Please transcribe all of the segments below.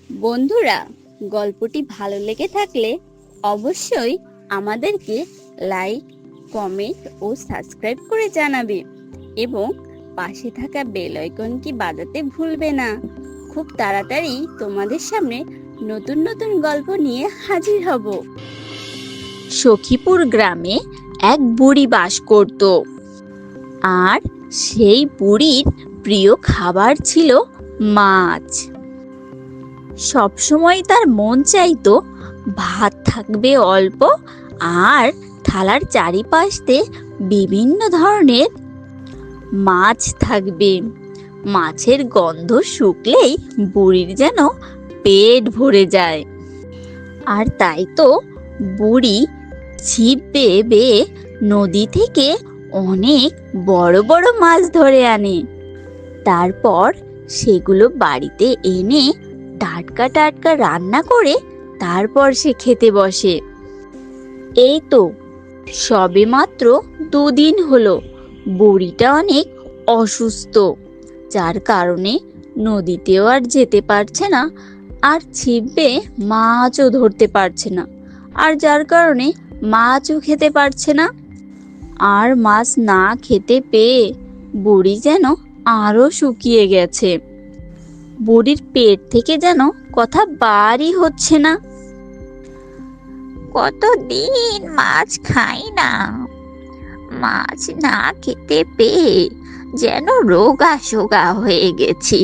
বন্ধুরা, গল্পটি ভালো লেগে থাকলে অবশ্যই আমাদেরকে লাইক, কমেন্ট ও সাবস্ক্রাইব করে জানাবে এবং পাশে থাকা বেল আইকনটি বাজাতে ভুলবে না। খুব তাড়াতাড়ি তোমাদের সামনে নতুন নতুন গল্প নিয়ে হাজির হব। সখীপুর গ্রামে এক বুড়ি বাস করত, আর সেই বুড়ির প্রিয় খাবার ছিল মাছ। সবসময় তার মন চাইতো ভাত থাকবে অল্প, আর থালার চারিপাশে বিভিন্ন ধরনের মাছ থাকবে। মাছের গন্ধ শুকলেই বুড়ির যেন পেট ভরে যায়। আর তাই তো বুড়ি ছিপ বেয়ে বেয়ে নদী থেকে অনেক বড় বড় মাছ ধরে আনে। তারপর সেগুলো বাড়িতে এনে টাটকা টাটকা রান্না করে তারপর সে খেতে বসে। এই তো সবে মাত্র 2 দিন হলো বুড়িটা অনেক অসুস্থ, যার কারণে নদীতেও আর যেতে পারছে না, আর ছিপ বেয়ে মাছও ধরতে পারছে না, আর যার কারণে মাছও খেতে পারছে না। আর মাছ না খেতে পেয়ে বুড়ি যেন আরো শুকিয়ে গেছে। বুড়ির পেট থেকে যেন কথা বারই হচ্ছে না। কতদিন মাছ খাই না, মাছ না খেতে পেয়ে যেন রোগা সোগা হয়ে গেছি।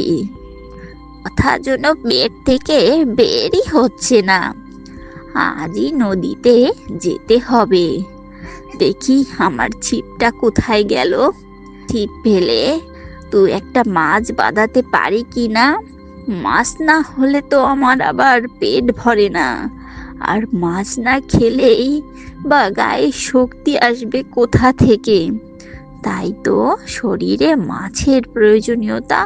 কথা যেন পেট থেকে বেরই হচ্ছে না। আজই নদীতে যেতে হবে। দেখি আমার ছিপটা কোথায় গেল। ছিপ ফেলে তুই একটা মাছ বাঁধাতে পারি কি না। মাছ না হলে তো আমার আবার পেট ভরে না, আর মাছ না খেলেই বা গায়ে শক্তি আসবে কোথা থেকে। তাই তো শরীরে মাছের প্রয়োজনীয়তা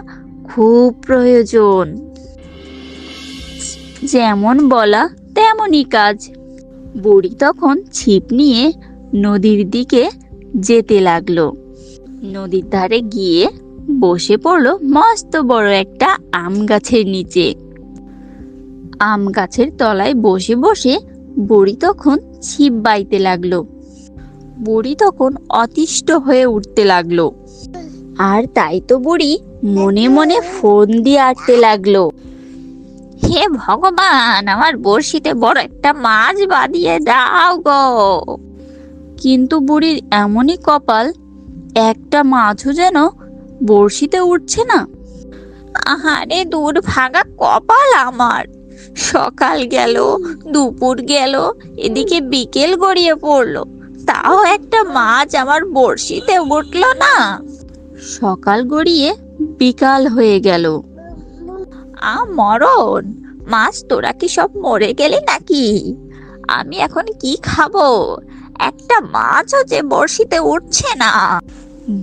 খুব প্রয়োজন। যেমন বলা তেমনই কাজ। বুড়ি তখন ছিপ নিয়ে নদীর দিকে যেতে লাগলো। নদীর ধারে গিয়ে বসে পড়লো মস্ত বড় একটা আম গাছের নিচে। আম গাছের তলায় বসে বসে বুড়ি তখন ছিপ বাইতে লাগলো। বুড়ি তখন অতিষ্ঠ হয়ে উঠতে লাগলো। আর তাই তো বুড়ি মনে মনে ফোন দিয়ে আটতে লাগলো, হে ভগবান, আমার বড়শিতে বড় একটা মাছ বাঁধিয়ে দাও গো। কিন্তু বুড়ির এমনই কপাল, একটা মাছও যেন বড়শিতে উঠছে না। আহারে দুর্ভাগা কপাল আমার। সকাল গেল, দুপুর গেল, এদিকে বিকেল গড়িয়ে পড়লো, তাও একটা মাছ আমার বড়শিতে উঠলো না। সকাল গড়িয়ে বিকাল হয়ে গেল। মরণ, মাছ তোরা কি সব মরে গেলি নাকি? আমি এখন কি খাবো? একটা মাছও যে বড়শিতে উঠছে না।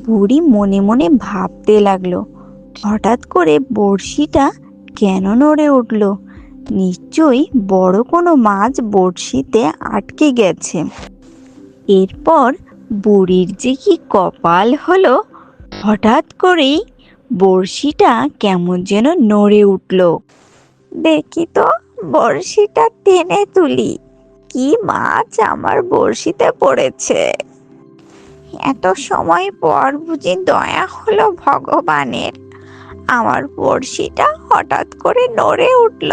বুড়ি মনে মনে ভাবতে লাগলো, হঠাৎ করে বড়শিটা কেন নড়ে উঠলো? নিশ্চয়ই বড় কোনো মাছ বড়শিতে আটকে গেছে। এরপর বুড়ির যে কি কপাল হলো, হঠাৎ করেই বড়শিটা কেমন যেন নড়ে উঠল। দেখি তো, বড়শিটা টেনে তুলি, কি মাছ আমার বড়শিতে পড়েছে। এত সময় পর বুঝি দয়া হলো ভগবানের, আমার বড়শিটা হঠাৎ করে নড়ে উঠল।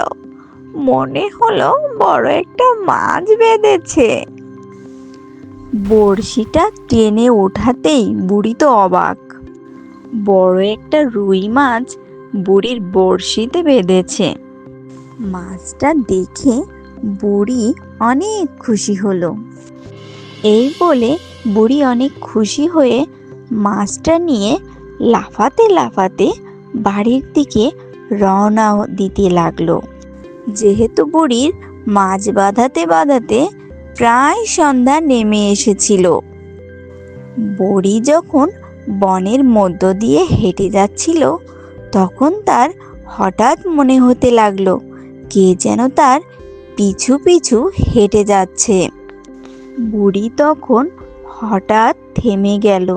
মনে হলো বড় একটা মাছ বেঁধেছে। বড়শিটা টেনে ওঠাতেই বুড়ি তো অবাক। বড় একটা রুই মাছ বুড়ির বড়শিতে বেঁধেছে। মাছটা দেখে বুড়ি অনেক খুশি হলো। এই বলে বুড়ি অনেক খুশি হয়ে মাছটা নিয়ে লাফাতে লাফাতে বাড়ির দিকে রওনা দিতে লাগলো। যেহেতু বুড়ির মাছ বাঁধাতে বাঁধাতে প্রায় সন্ধ্যা নেমে এসেছিল, বুড়ি যখন বনের মধ্য দিয়ে হেঁটে যাচ্ছিল, তখন তার হঠাৎ মনে হতে লাগলো কে যেন তার পিছু পিছু হেঁটে যাচ্ছে। বুড়ি তখন হঠাৎ থেমে গেল।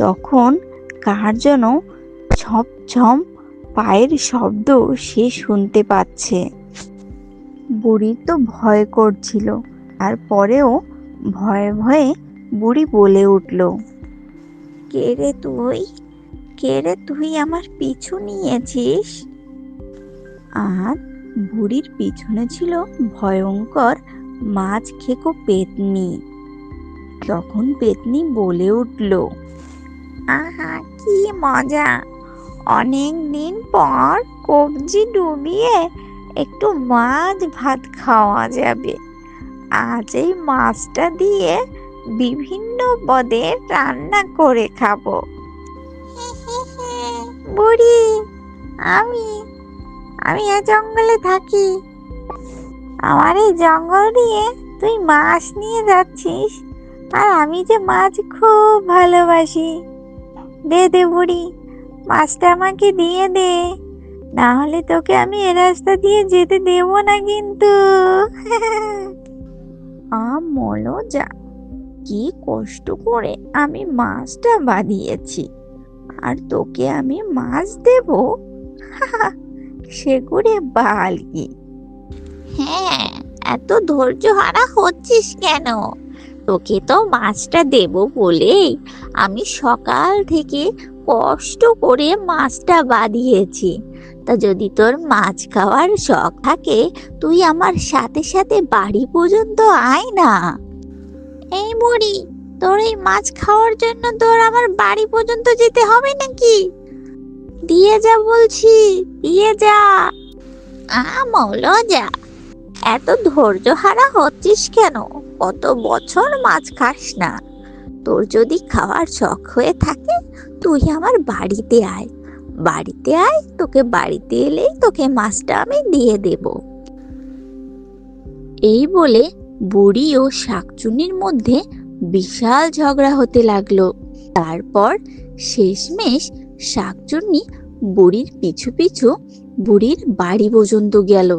তখন কার যেন ছম ছম পায়ের শব্দ সে শুনতে পাচ্ছে। বুড়ির তো ভয় করছিল, আর পরেও ভয়ে ভয়ে বুড়ি বলে উঠল, কে রে তুই? কে রে তুই আমার পিছু নিয়েছিস? আর বুড়ির পিছনে ছিল ভয়ঙ্কর মাছ খেকো পেতনি। তখন পেতনি বলে উঠল, আহা কি মজা! অনেক দিন পর কবজি ডুবিয়ে একটু মাছ ভাত খাওয়া যাবে। আজ এই মাছটা দিয়ে বিভিন্ন পদে রান্না করে খাবো। বুড়ি, আমি আমি এই জঙ্গলে থাকি। আমার এই জঙ্গল দিয়ে তুই মাছ নিয়ে যাচ্ছিস, আর আমি যে মাছ খুব ভালোবাসি। দে দে বুড়ি, মাছটা আমাকে দিয়ে দে, না হলে তোকে আমি এ রাস্তা দিয়ে যেতে দেব না কিন্তু। আমলো যা, কি কষ্ট করে আমি মাছটা বাঁধিয়েছি, আর তোকে আমি মাছ দেব? সেগুড়ে বাল কি! হ্যাঁ, এত ধৈর্য হারা হচ্ছিস কেন? তোকে তো মাছটা দেব বলেই আমি সকাল থেকে কষ্ট করে মাছটা বাঁধিয়েছি। তা যদি তোর মাছ খাওয়ার শখ থাকে, তুই আমার সাথে সাথে বাড়ি পর্যন্ত আয় না। এই বুড়ি, তোর এই মাছ খাওয়ার জন্য তোর আমার বাড়ি পর্যন্ত যেতে হবে নাকি? দিয়ে যা বলছি, দিয়ে যা। আমলো যা, এত ধৈর্য হারা হচ্ছিস কেন? কত বছর মাছ খাস না? তোর যদি খাওয়ার শখ হয়ে থাকে, তুই আমার বাড়িতে আয়। বাড়িতে আয়, তোকে বাড়িতে এলেই তোকে মাছটা আমি দিয়ে দেব। এই বলে বুড়ি ও শাকচুন্নির মধ্যে বিশাল ঝগড়া হতে লাগলো। তারপর শেষমেশ শাকচুন্নি বুড়ির পিছু পিছু বুড়ির বাড়ি পর্যন্ত গেল।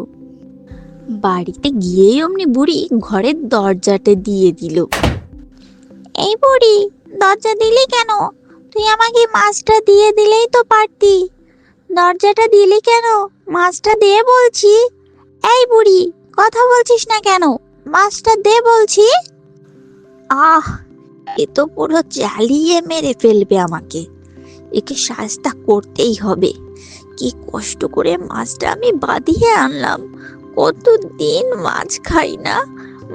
বাড়িতে গিয়েই অমনি বুড়ি ঘরের দরজাটা দিয়ে দিল। এই বুড়ি, দরজা দিলি কেন? তুই আমাকে মাছটা দিয়ে দিলেই তো পারতি। দরজাটা দিলি কেন? মাছটা দে বলছি। এই বুড়ি, কথা বলছিস না কেন? মাছটা দে বলছি। আহ, এ তো পুরো জ্বালিয়ে মেরে ফেলবে আমাকে। একে শাস্তা করতেই হবে। কি কষ্ট করে মাছটা আমি বাঁধিয়ে আনলাম। কতদিন মাছ খাই না।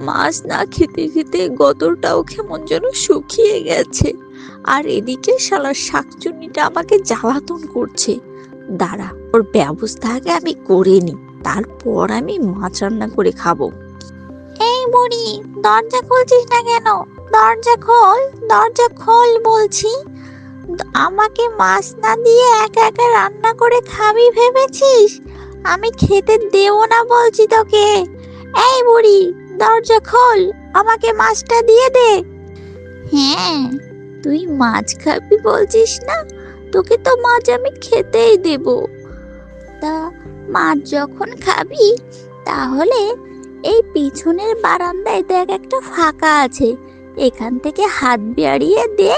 মাছ না খেতে খেতে গতরটাও কেমন যেন শুকিয়ে গেছে। আর এদিকে শালা শাকচুন্নিটা আমাকে জ্বালাতন করছে। দাঁড়া, ওর ব্যবস্থা আগে আমি করে নি, তারপর আমি মাছ রান্না করে খাবো। এই বুড়ি, দরজা খুলছিস না কেন? দরজা খোল, দরজা খোল বলছি। আমাকে মাছ না দিয়ে একা একা রান্না করে খাবি ভেবেছিস? আমি খেতে দেব না বলছি তোকে। এই বুড়ি, দরজা খোল, আমাকে মাছটা দিয়ে দে। হ্যাঁ, তুই মাছ খাবি বলছিস না? তোকে তো মাছ আমি খেতেই দেব। তা মাছ যখন খাবি, তাহলে এই পিছনের বারান্দায় দেখ একটা ফাঁকা আছে, এখান থেকে হাত বাড়িয়ে দে,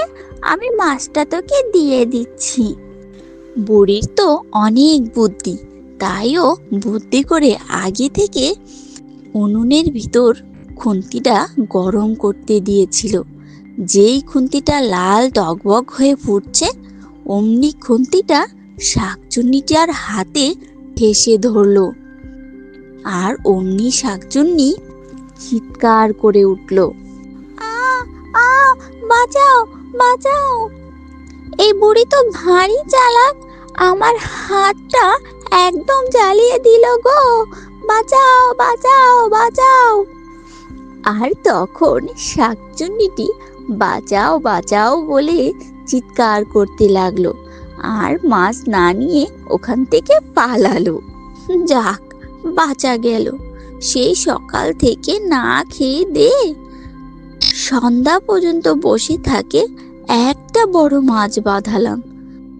আমি মাছটা তোকে দিয়ে দিচ্ছি। বুড়ির তো অনেক বুদ্ধি, তাইও বুদ্ধি করে আগে থেকে উনুনের ভিতর খুন্তিটা গরম করতে দিয়েছিল। যেই খুন্তিটা লাল টগবগ হয়ে ফুটছে, অমনি খুন্তিটা শাকচুন্নিটার হাতে ঠেসে ধরলো। আর অমনি শাকচুন্নি চিৎকার করে উঠল, আ আ, বাঁচাও বাঁচাও! এই বুড়ি তো ভারী চালাক, আমার হাতটা একদম জ্বালিয়ে দিল গো! বাঁচাও বাঁচাও বাঁচাও! আর তখন শাকচুন্নিটি বাঁচাও বাঁচাও বলে চিৎকার করতে লাগলো, আর মাছ না নিয়ে ওখান থেকে পালালো। যাক, বাঁচা গেল। সেই সকাল থেকে না খেয়ে দে সন্ধ্যা পর্যন্ত বসে থাকে, একটা বড় মাছ বাঁধালাম,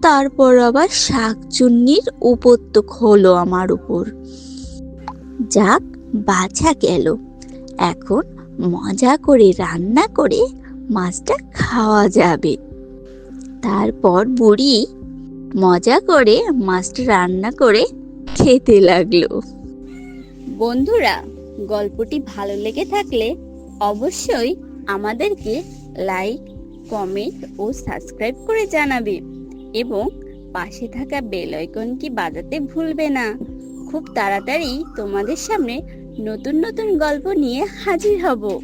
তারপর আবার শাকচুন্নির উপদ্রব হলো আমার উপর। যাক, বাঁচা গেল। এখন মজা করে রান্না করে মাছটা খাওয়া যাবে। তারপর বুড়ি মজা করে মাছটা রান্না করে খেতে লাগলো। বন্ধুরা, গল্পটি ভালো লেগে থাকলে অবশ্যই আমাদেরকে লাইক, কমেন্ট ও সাবস্ক্রাইব করে জানাবে এবং পাশে থাকা বেল আইকনটি বাজাতে ভুলবে না। খুব তাড়াতাড়ি তোমাদের সামনে নতুন নতুন গল্প নিয়ে হাজির হব।